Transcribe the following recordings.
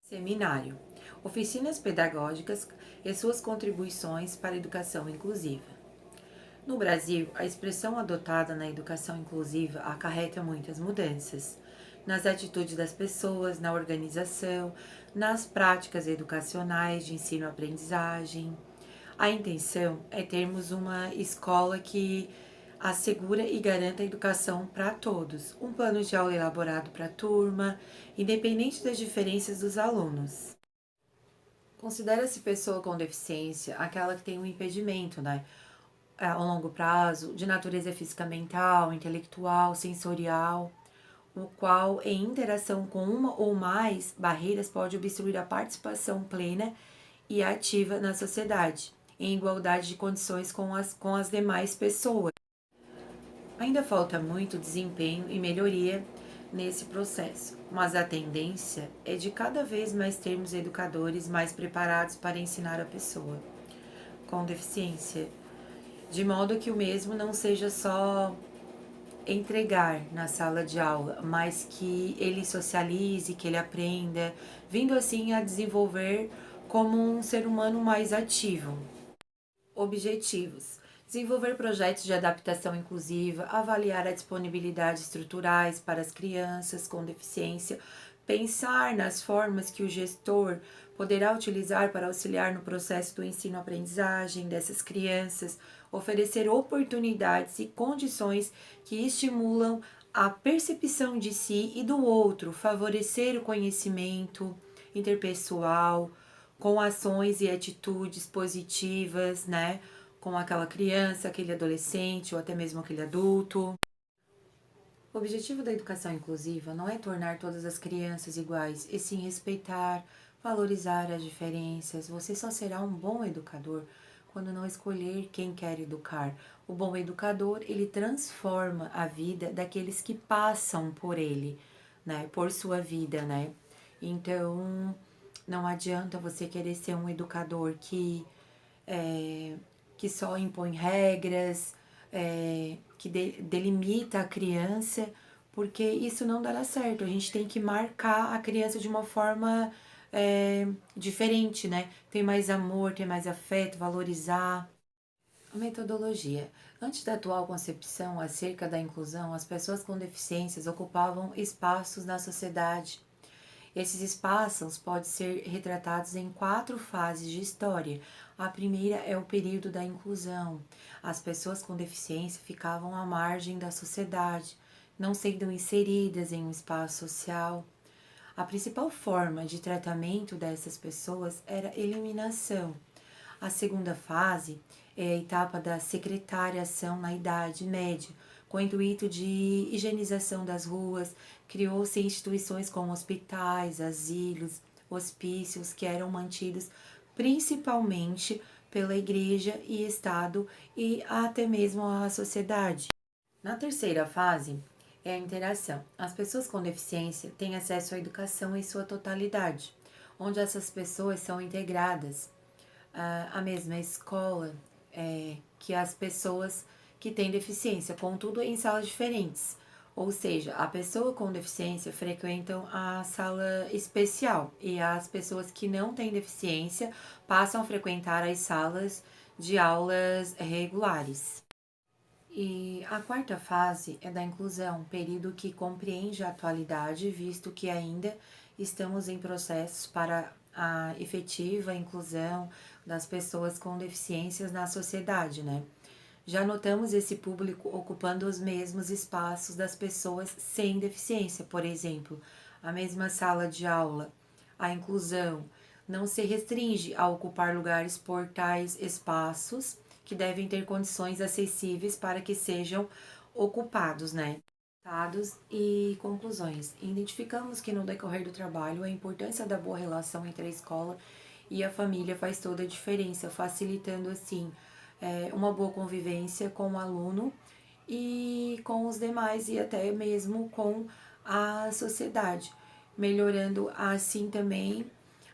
Seminário: Oficinas pedagógicas e suas contribuições para a educação inclusiva. No Brasil, a expressão adotada na educação inclusiva acarreta muitas mudanças nas atitudes das pessoas, na organização, nas práticas educacionais de ensino-aprendizagem. A intenção é termos uma escola que assegura e garanta a educação para todos, um plano de aula elaborado para a turma, independente das diferenças dos alunos. Considera-se pessoa com deficiência aquela que tem um impedimento, né? A longo prazo, de natureza física, mental, intelectual, sensorial, o qual, em interação com uma ou mais barreiras, pode obstruir a participação plena e ativa na sociedade, em igualdade de condições com as demais pessoas. Ainda falta muito desempenho e melhoria nesse processo, mas a tendência é de cada vez mais termos educadores mais preparados para ensinar a pessoa com deficiência, de modo que o mesmo não seja só entregar na sala de aula, mas que ele socialize, que ele aprenda, vindo assim a desenvolver como um ser humano mais ativo. Objetivos: desenvolver projetos de adaptação inclusiva, avaliar a disponibilidade estruturais para as crianças com deficiência, pensar nas formas que o gestor poderá utilizar para auxiliar no processo do ensino-aprendizagem dessas crianças, oferecer oportunidades e condições que estimulam a percepção de si e do outro, favorecer o conhecimento interpessoal, com ações e atitudes positivas, né? Com aquela criança, aquele adolescente ou até mesmo aquele adulto. O objetivo da educação inclusiva não é tornar todas as crianças iguais, e sim respeitar, valorizar as diferenças. Você só será um bom educador quando não escolher quem quer educar. O bom educador, ele transforma a vida daqueles que passam por ele, né? Por sua vida, né? Então, não adianta você querer ser um educador que só impõe regras, que delimita a criança, porque isso não dará certo. A gente tem que marcar a criança de uma forma diferente, né? Ter mais amor, ter mais afeto, valorizar. A metodologia. Antes da atual concepção acerca da inclusão, as pessoas com deficiências ocupavam espaços na sociedade. Esses espaços podem ser retratados em 4 fases de história. A primeira é o período da inclusão. As pessoas com deficiência ficavam à margem da sociedade, não sendo inseridas em um espaço social. A principal forma de tratamento dessas pessoas era eliminação. A segunda fase é a etapa da secretariação na Idade Média, com o intuito de higienização das ruas, criou-se instituições como hospitais, asilos, hospícios, que eram mantidos principalmente pela Igreja e Estado e até mesmo a sociedade. Na terceira fase é a interação. As pessoas com deficiência têm acesso à educação em sua totalidade, onde essas pessoas são integradas à mesma escola que as pessoas que têm deficiência, contudo em salas diferentes. Ou seja, a pessoa com deficiência frequentam a sala especial e as pessoas que não têm deficiência passam a frequentar as salas de aulas regulares. E a quarta fase é da inclusão, período que compreende a atualidade, visto que ainda estamos em processos para a efetiva inclusão das pessoas com deficiências na sociedade, né? Já notamos esse público ocupando os mesmos espaços das pessoas sem deficiência, por exemplo, a mesma sala de aula. A inclusão não se restringe a ocupar lugares por tais espaços que devem ter condições acessíveis para que sejam ocupados, né? Dados e conclusões. Identificamos que no decorrer do trabalho a importância da boa relação entre a escola e a família faz toda a diferença, facilitando assim uma boa convivência com o aluno e com os demais e até mesmo com a sociedade, melhorando assim também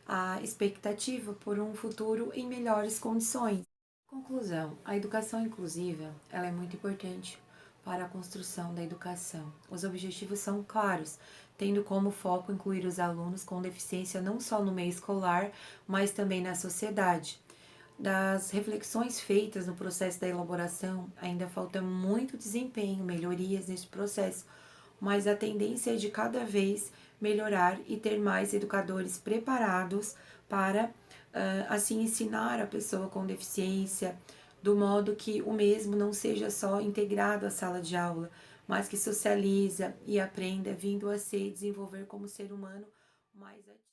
a expectativa por um futuro em melhores condições. Conclusão: a educação inclusiva ela é muito importante para a construção da educação. Os objetivos são claros, tendo como foco incluir os alunos com deficiência não só no meio escolar, mas também na sociedade. Das reflexões feitas no processo da elaboração, ainda falta muito desempenho, melhorias nesse processo, mas a tendência é de cada vez melhorar e ter mais educadores preparados para, assim, ensinar a pessoa com deficiência, do modo que o mesmo não seja só integrado à sala de aula, mas que socializa e aprenda, vindo a se desenvolver como ser humano mais ativo.